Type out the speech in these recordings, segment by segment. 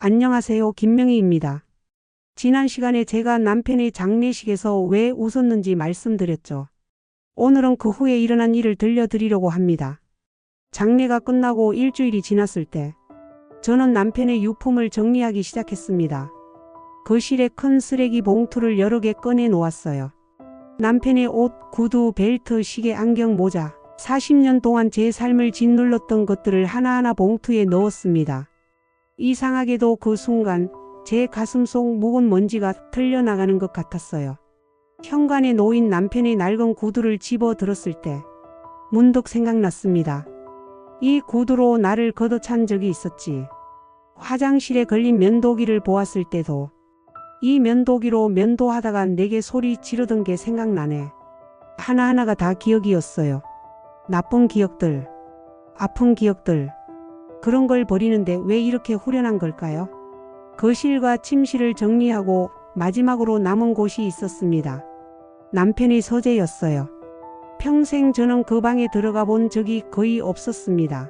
안녕하세요. 김명희입니다. 지난 시간에 제가 남편의 장례식에서 왜 웃었는지 말씀드렸죠. 오늘은 그 후에 일어난 일을 들려드리려고 합니다. 장례가 끝나고 일주일이 지났을 때 저는 남편의 유품을 정리하기 시작했습니다. 거실에 큰 쓰레기 봉투를 여러 개 꺼내 놓았어요. 남편의 옷, 구두, 벨트, 시계, 안경, 모자, 40년 동안 제 삶을 짓눌렀던 것들을 하나하나 봉투에 넣었습니다. 이상하게도 그 순간 제 가슴 속 묵은 먼지가 틀려나가는 것 같았어요. 현관에 놓인 남편의 낡은 구두를 집어 들었을 때 문득 생각났습니다. 이 구두로 나를 걷어찬 적이 있었지. 화장실에 걸린 면도기를 보았을 때도 이 면도기로 면도하다가 내게 소리 지르던 게 생각나네. 하나하나가 다 기억이었어요. 나쁜 기억들, 아픈 기억들. 그런 걸 버리는데 왜 이렇게 후련한 걸까요? 거실과 침실을 정리하고 마지막으로 남은 곳이 있었습니다. 남편의 서재였어요. 평생 저는 그 방에 들어가 본 적이 거의 없었습니다.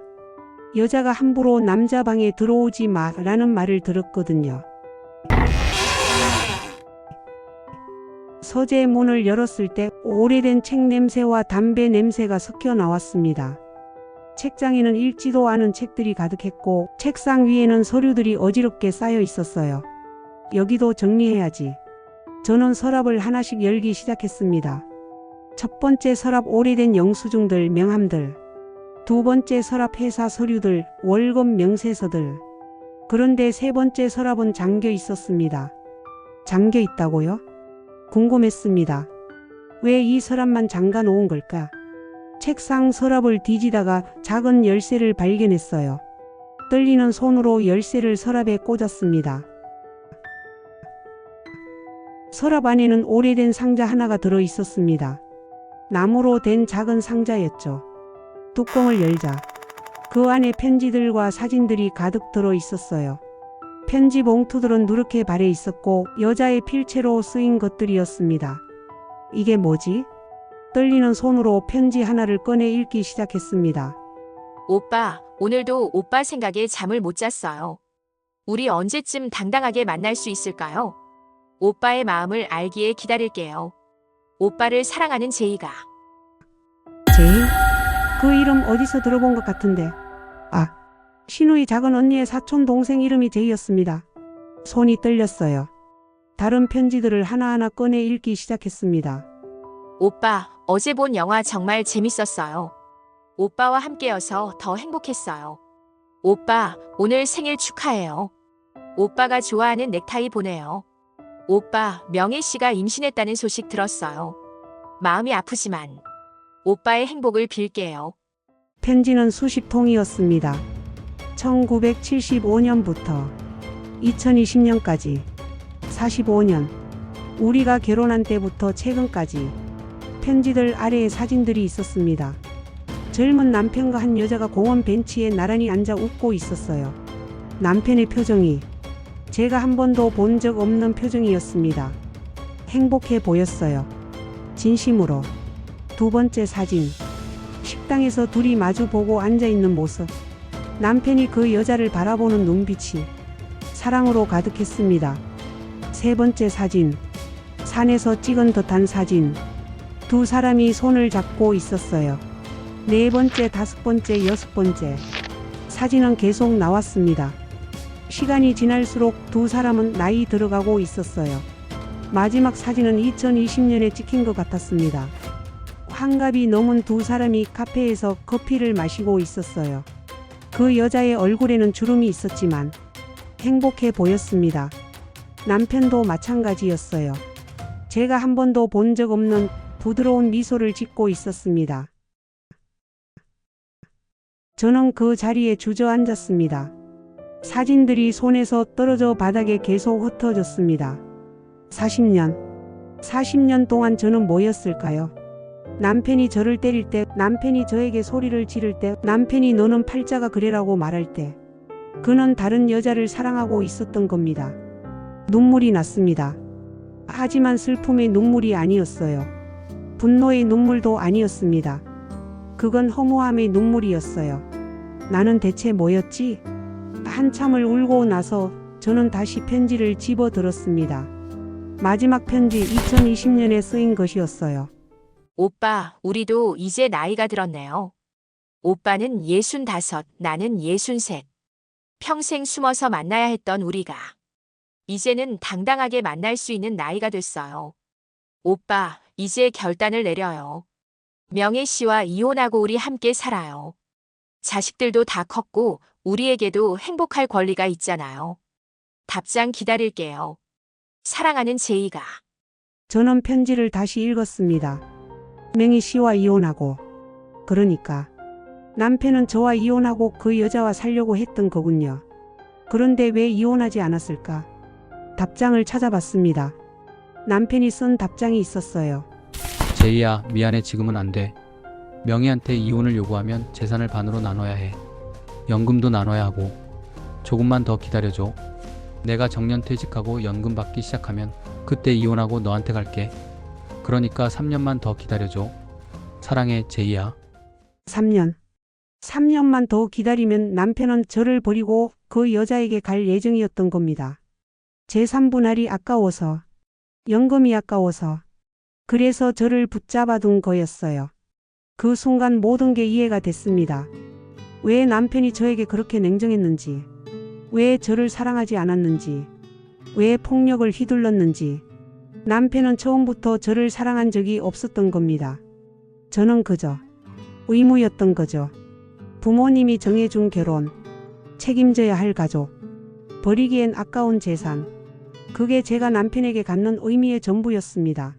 여자가 함부로 남자 방에 들어오지 마라는 말을 들었거든요. 서재 문을 열었을 때 오래된 책 냄새와 담배 냄새가 섞여 나왔습니다. 책장에는 읽지도 않은 책들이 가득했고 책상 위에는 서류들이 어지럽게 쌓여 있었어요. 여기도 정리해야지. 저는 서랍을 하나씩 열기 시작했습니다. 첫 번째 서랍 오래된 영수증들, 명함들. 두 번째 서랍 회사 서류들, 월급 명세서들. 그런데 세 번째 서랍은 잠겨 있었습니다. 잠겨 있다고요? 궁금했습니다. 왜 이 서랍만 잠가 놓은 걸까? 책상 서랍을 뒤지다가 작은 열쇠를 발견했어요. 떨리는 손으로 열쇠를 서랍에 꽂았습니다. 서랍 안에는 오래된 상자 하나가 들어 있었습니다. 나무로 된 작은 상자였죠. 뚜껑을 열자 그 안에 편지들과 사진들이 가득 들어 있었어요. 편지 봉투들은 누렇게 발해 있었고 여자의 필체로 쓰인 것들이었습니다. 이게 뭐지? 떨리는 손으로 편지 하나를 꺼내 읽기 시작했습니다. 오빠, 오늘도 오빠 생각에 잠을 못 잤어요. 우리 언제쯤 당당하게 만날 수 있을까요? 오빠의 마음을 알기에 기다릴게요. 오빠를 사랑하는 제이가. 제이? 그 이름 어디서 들어본 것 같은데. 아, 신우의 작은 언니의 사촌 동생 이름이 제이였습니다. 손이 떨렸어요. 다른 편지들을 하나하나 꺼내 읽기 시작했습니다. 오빠, 어제 본 영화 정말 재밌었어요. 오빠와 함께여서 더 행복했어요. 오빠, 오늘 생일 축하해요. 오빠가 좋아하는 넥타이 보내요. 오빠, 명희 씨가 임신했다는 소식 들었어요. 마음이 아프지만 오빠의 행복을 빌게요. 편지는 수십 통이었습니다. 1975년부터 2020년까지 45년, 우리가 결혼한 때부터 최근까지 편지들 아래에 사진들이 있었습니다. 젊은 남편과 한 여자가 공원 벤치에 나란히 앉아 웃고 있었어요. 남편의 표정이 제가 한 번도 본 적 없는 표정이었습니다. 행복해 보였어요. 진심으로. 두 번째 사진. 식당에서 둘이 마주보고 앉아있는 모습. 남편이 그 여자를 바라보는 눈빛이 사랑으로 가득했습니다. 세 번째 사진. 산에서 찍은 듯한 사진. 두 사람이 손을 잡고 있었어요. 네 번째, 다섯 번째, 여섯 번째. 사진은 계속 나왔습니다. 시간이 지날수록 두 사람은 나이 들어가고 있었어요. 마지막 사진은 2020년에 찍힌 것 같았습니다. 환갑이 넘은 두 사람이 카페에서 커피를 마시고 있었어요. 그 여자의 얼굴에는 주름이 있었지만 행복해 보였습니다. 남편도 마찬가지였어요. 제가 한 번도 본 적 없는 부드러운 미소를 짓고 있었습니다. 저는 그 자리에 주저앉았습니다. 사진들이 손에서 떨어져 바닥에 계속 흩어졌습니다. 40년 동안 저는 뭐였을까요? 남편이 저를 때릴 때, 남편이 저에게 소리를 지를 때, 남편이 너는 팔자가 그래라고 말할 때, 그는 다른 여자를 사랑하고 있었던 겁니다. 눈물이 났습니다. 하지만 슬픔의 눈물이 아니었어요. 분노의 눈물도 아니었습니다. 그건 허무함의 눈물이었어요. 나는 대체 뭐였지? 한참을 울고 나서 저는 다시 편지를 집어들었습니다. 마지막 편지 2020년에 쓰인 것이었어요. 오빠, 우리도 이제 나이가 들었네요. 오빠는 65, 나는 63. 평생 숨어서 만나야 했던 우리가 이제는 당당하게 만날 수 있는 나이가 됐어요. 오빠, 이제 결단을 내려요. 명혜 씨와 이혼하고 우리 함께 살아요. 자식들도 다 컸고 우리에게도 행복할 권리가 있잖아요. 답장 기다릴게요. 사랑하는 제이가. 저는 편지를 다시 읽었습니다. 명희 씨와 이혼하고, 그러니까 남편은 저와 이혼하고 그 여자와 살려고 했던 거군요. 그런데 왜 이혼하지 않았을까? 답장을 찾아봤습니다. 남편이 쓴 답장이 있었어요. 제이야, 미안해. 지금은 안 돼. 명희한테 이혼을 요구하면 재산을 반으로 나눠야 해. 연금도 나눠야 하고. 조금만 더 기다려줘. 내가 정년퇴직하고 연금 받기 시작하면 그때 이혼하고 너한테 갈게. 그러니까 3년만 더 기다려줘. 사랑해, 제이야. 3년. 3년만 더 기다리면 남편은 저를 버리고 그 여자에게 갈 예정이었던 겁니다. 제 3분할이 아까워서, 연금이 아까워서, 그래서 저를 붙잡아둔 거였어요. 그 순간 모든 게 이해가 됐습니다. 왜 남편이 저에게 그렇게 냉정했는지, 왜 저를 사랑하지 않았는지, 왜 폭력을 휘둘렀는지. 남편은 처음부터 저를 사랑한 적이 없었던 겁니다. 저는 그저 의무였던 거죠. 부모님이 정해준 결혼, 책임져야 할 가족, 버리기엔 아까운 재산. 그게 제가 남편에게 갖는 의미의 전부였습니다.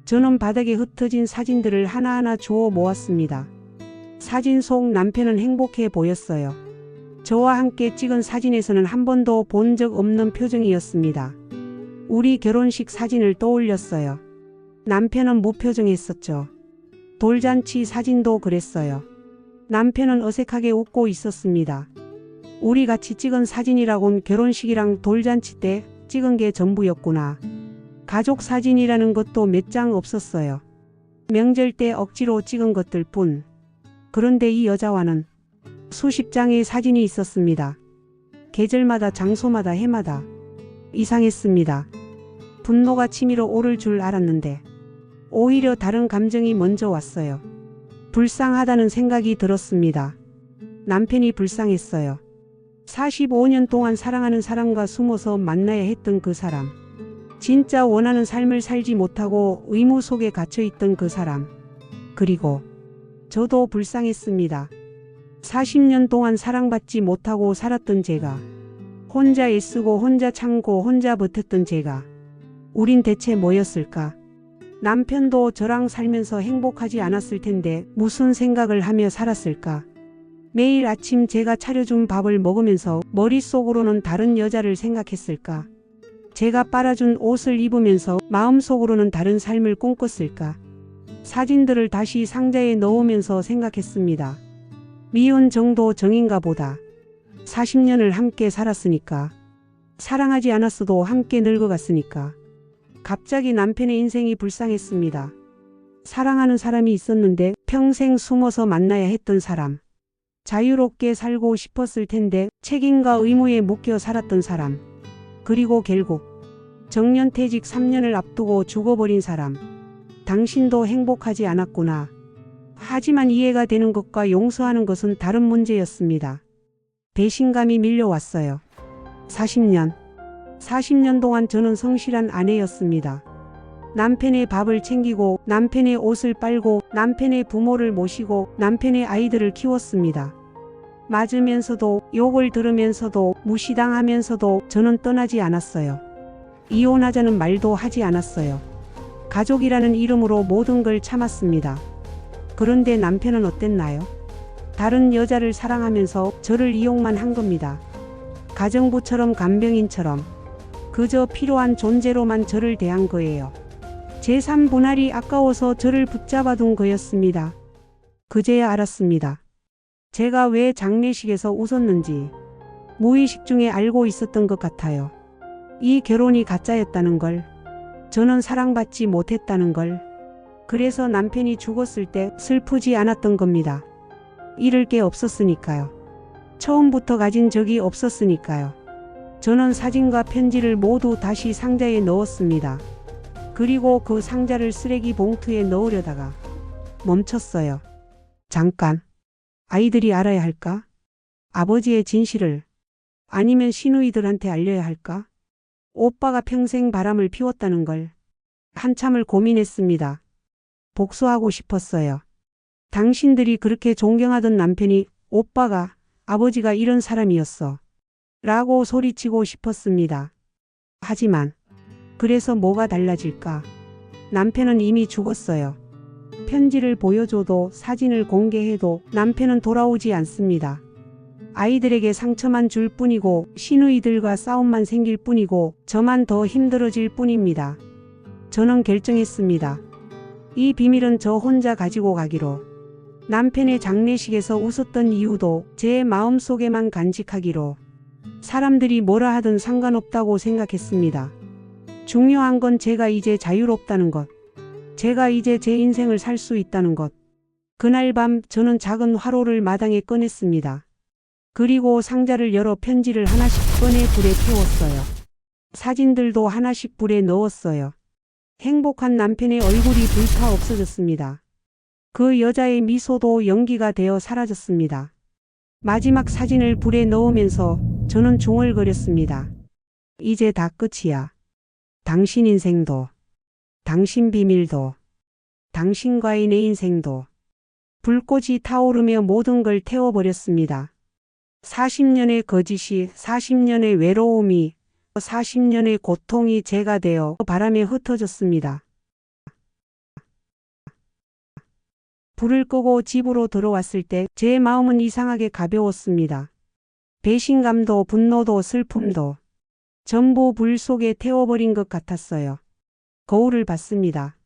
저는 바닥에 흩어진 사진들을 하나하나 주워 모았습니다. 사진 속 남편은 행복해 보였어요. 저와 함께 찍은 사진에서는 한 번도 본 적 없는 표정이었습니다. 우리 결혼식 사진을 떠올렸어요. 남편은 무표정했었죠. 돌잔치 사진도 그랬어요. 남편은 어색하게 웃고 있었습니다. 우리 같이 찍은 사진이라곤 결혼식이랑 돌잔치 때 찍은 게 전부였구나. 가족 사진이라는 것도 몇 장 없었어요. 명절 때 억지로 찍은 것들 뿐. 그런데 이 여자와는 수십 장의 사진이 있었습니다. 계절마다, 장소마다, 해마다. 이상했습니다. 분노가 치밀어 오를 줄 알았는데 오히려 다른 감정이 먼저 왔어요. 불쌍하다는 생각이 들었습니다. 남편이 불쌍했어요. 45년 동안 사랑하는 사람과 숨어서 만나야 했던 그 사람. 진짜 원하는 삶을 살지 못하고 의무 속에 갇혀있던 그 사람. 그리고 저도 불쌍했습니다. 40년 동안 사랑받지 못하고 살았던 제가. 혼자 애쓰고 혼자 참고 혼자 버텼던 제가. 우린 대체 뭐였을까? 남편도 저랑 살면서 행복하지 않았을 텐데 무슨 생각을 하며 살았을까? 매일 아침 제가 차려준 밥을 먹으면서 머릿속으로는 다른 여자를 생각했을까? 제가 빨아준 옷을 입으면서 마음속으로는 다른 삶을 꿈꿨을까? 사진들을 다시 상자에 넣으면서 생각했습니다. 미운 정도 정인가 보다. 40년을 함께 살았으니까. 사랑하지 않았어도 함께 늙어갔으니까. 갑자기 남편의 인생이 불쌍했습니다. 사랑하는 사람이 있었는데 평생 숨어서 만나야 했던 사람. 자유롭게 살고 싶었을 텐데 책임과 의무에 묶여 살았던 사람. 그리고 결국 정년퇴직 3년을 앞두고 죽어버린 사람. 당신도 행복하지 않았구나. 하지만 이해가 되는 것과 용서하는 것은 다른 문제였습니다. 배신감이 밀려왔어요. 40년 동안 저는 성실한 아내였습니다. 남편의 밥을 챙기고 남편의 옷을 빨고 남편의 부모를 모시고 남편의 아이들을 키웠습니다. 맞으면서도 욕을 들으면서도 무시당하면서도 저는 떠나지 않았어요. 이혼하자는 말도 하지 않았어요. 가족이라는 이름으로 모든 걸 참았습니다. 그런데 남편은 어땠나요? 다른 여자를 사랑하면서 저를 이용만 한 겁니다. 가정부처럼 간병인처럼 그저 필요한 존재로만 저를 대한 거예요. 제 3분할이 아까워서 저를 붙잡아둔 거였습니다. 그제야 알았습니다. 제가 왜 장례식에서 웃었는지 무의식 중에 알고 있었던 것 같아요. 이 결혼이 가짜였다는 걸, 저는 사랑받지 못했다는 걸, 그래서 남편이 죽었을 때 슬프지 않았던 겁니다. 잃을 게 없었으니까요. 처음부터 가진 적이 없었으니까요. 저는 사진과 편지를 모두 다시 상자에 넣었습니다. 그리고 그 상자를 쓰레기 봉투에 넣으려다가 멈췄어요. 잠깐. 아이들이 알아야 할까? 아버지의 진실을. 아니면 시누이들한테 알려야 할까? 오빠가 평생 바람을 피웠다는 걸. 한참을 고민했습니다. 복수하고 싶었어요. 당신들이 그렇게 존경하던 남편이, 오빠가, 아버지가 이런 사람이었어. 라고 소리치고 싶었습니다. 하지만 그래서 뭐가 달라질까? 남편은 이미 죽었어요. 편지를 보여줘도 사진을 공개해도 남편은 돌아오지 않습니다. 아이들에게 상처만 줄 뿐이고 시누이들과 싸움만 생길 뿐이고 저만 더 힘들어질 뿐입니다. 저는 결정했습니다. 이 비밀은 저 혼자 가지고 가기로. 남편의 장례식에서 웃었던 이유도 제 마음속에만 간직하기로. 사람들이 뭐라 하든 상관없다고 생각했습니다. 중요한 건 제가 이제 자유롭다는 것. 제가 이제 제 인생을 살 수 있다는 것. 그날 밤 저는 작은 화로를 마당에 꺼냈습니다. 그리고 상자를 열어 편지를 하나씩 꺼내 불에 태웠어요. 사진들도 하나씩 불에 넣었어요. 행복한 남편의 얼굴이 불타 없어졌습니다. 그 여자의 미소도 연기가 되어 사라졌습니다. 마지막 사진을 불에 넣으면서 저는 중얼거렸습니다. 이제 다 끝이야. 당신 인생도, 당신 비밀도, 당신과의 내 인생도. 불꽃이 타오르며 모든 걸 태워버렸습니다. 40년의 거짓이, 40년의 외로움이, 40년의 고통이 제가 되어 바람에 흩어졌습니다. 불을 끄고 집으로 들어왔을 때 제 마음은 이상하게 가벼웠습니다. 배신감도 분노도 슬픔도 전부 불 속에 태워버린 것 같았어요. 거울을 봤습니다.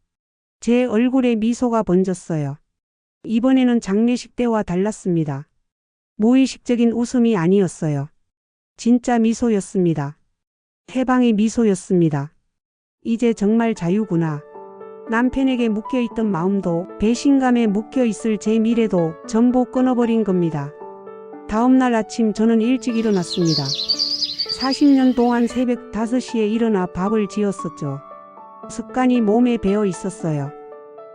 제 얼굴에 미소가 번졌어요. 이번에는 장례식 때와 달랐습니다. 무의식적인 웃음이 아니었어요. 진짜 미소였습니다. 해방의 미소였습니다. 이제 정말 자유구나. 남편에게 묶여있던 마음도 배신감에 묶여있을 제 미래도 전부 끊어버린 겁니다. 다음날 아침 저는 일찍 일어났습니다. 40년 동안 새벽 5시에 일어나 밥을 지었었죠. 습관이 몸에 배어 있었어요.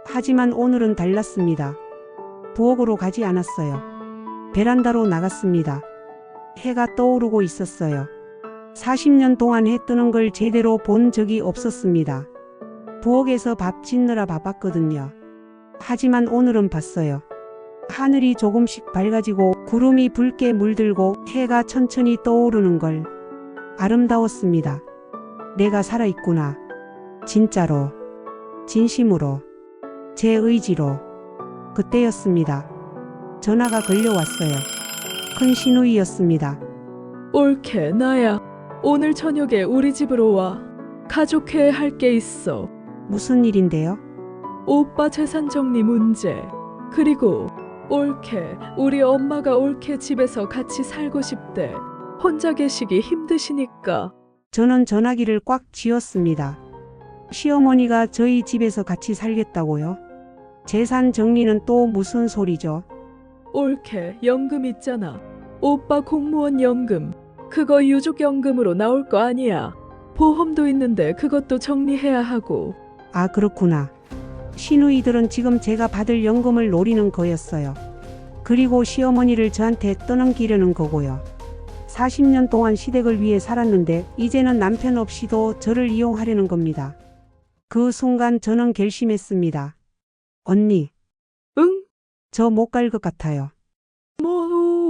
하지만 오늘은 달랐습니다. 부엌으로 가지 않았어요. 베란다로 나갔습니다. 해가 떠오르고 있었어요. 40년 동안 해 뜨는 걸 제대로 본 적이 없었습니다. 부엌에서 밥 짓느라 바빴거든요. 하지만 오늘은 봤어요. 하늘이 조금씩 밝아지고 구름이 붉게 물들고 해가 천천히 떠오르는 걸. 아름다웠습니다. 내가 살아있구나. 진짜로. 진심으로. 제 의지로. 그때였습니다. 전화가 걸려왔어요. 큰 시누이였습니다. 올케, 나야. 오늘 저녁에 우리 집으로 와. 가족회의 할 게 있어. 무슨 일인데요? 오빠 재산 정리 문제. 그리고 올케, 우리 엄마가 올케 집에서 같이 살고 싶대. 혼자 계시기 힘드시니까. 저는 전화기를 꽉 쥐었습니다. 시어머니가 저희 집에서 같이 살겠다고요? 재산 정리는 또 무슨 소리죠? 올케, 연금 있잖아. 오빠 공무원 연금. 그거 유족연금으로 나올 거 아니야. 보험도 있는데 그것도 정리해야 하고. 아, 그렇구나. 시누이들은 지금 제가 받을 연금을 노리는 거였어요. 그리고 시어머니를 저한테 떠넘기려는 거고요. 40년 동안 시댁을 위해 살았는데 이제는 남편 없이도 저를 이용하려는 겁니다. 그 순간 저는 결심했습니다. 언니, 응? 저 못 갈 것 같아요.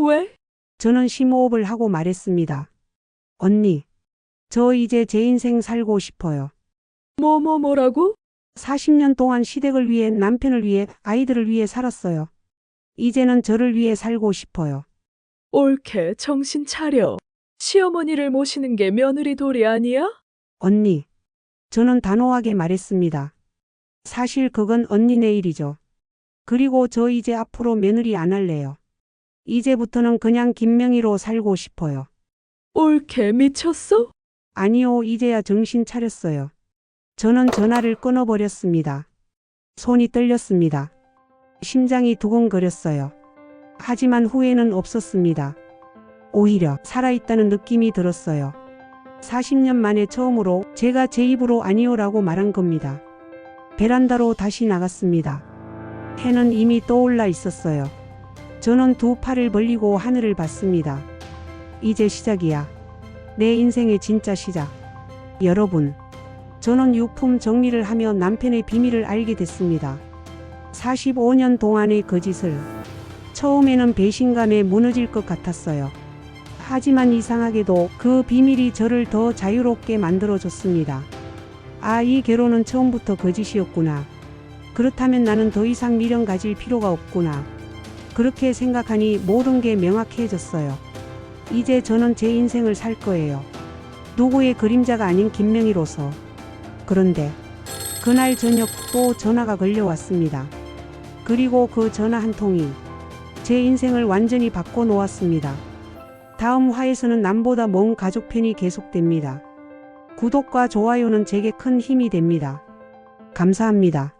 왜? 저는 심호흡을 하고 말했습니다. 언니, 저 이제 제 인생 살고 싶어요. 뭐라고? 40년 동안 시댁을 위해, 남편을 위해, 아이들을 위해 살았어요. 이제는 저를 위해 살고 싶어요. 올케, 정신 차려. 시어머니를 모시는 게 며느리 도리 아니야? 언니, 저는 단호하게 말했습니다. 사실 그건 언니네 일이죠. 그리고 저 이제 앞으로 며느리 안 할래요. 이제부터는 그냥 김명희로 살고 싶어요. 올케, 미쳤어? 아니요, 이제야 정신 차렸어요. 저는 전화를 끊어버렸습니다. 손이 떨렸습니다. 심장이 두근거렸어요. 하지만 후회는 없었습니다. 오히려 살아있다는 느낌이 들었어요. 40년 만에 처음으로 제가 제 입으로 아니요라고 말한 겁니다. 베란다로 다시 나갔습니다. 해는 이미 떠올라 있었어요. 저는 두 팔을 벌리고 하늘을 봤습니다. 이제 시작이야. 내 인생의 진짜 시작. 여러분, 저는 유품 정리를 하며 남편의 비밀을 알게 됐습니다. 45년 동안의 거짓을. 처음에는 배신감에 무너질 것 같았어요. 하지만 이상하게도 그 비밀이 저를 더 자유롭게 만들어줬습니다. 아, 이 결혼은 처음부터 거짓이었구나. 그렇다면 나는 더 이상 미련 가질 필요가 없구나. 그렇게 생각하니 모든 게 명확해졌어요. 이제 저는 제 인생을 살 거예요. 누구의 그림자가 아닌 김명희로서. 그런데 그날 저녁 또 전화가 걸려왔습니다. 그리고 그 전화 한 통이 제 인생을 완전히 바꿔놓았습니다. 다음 화에서는 남보다 먼 가족편이 계속됩니다. 구독과 좋아요는 제게 큰 힘이 됩니다. 감사합니다.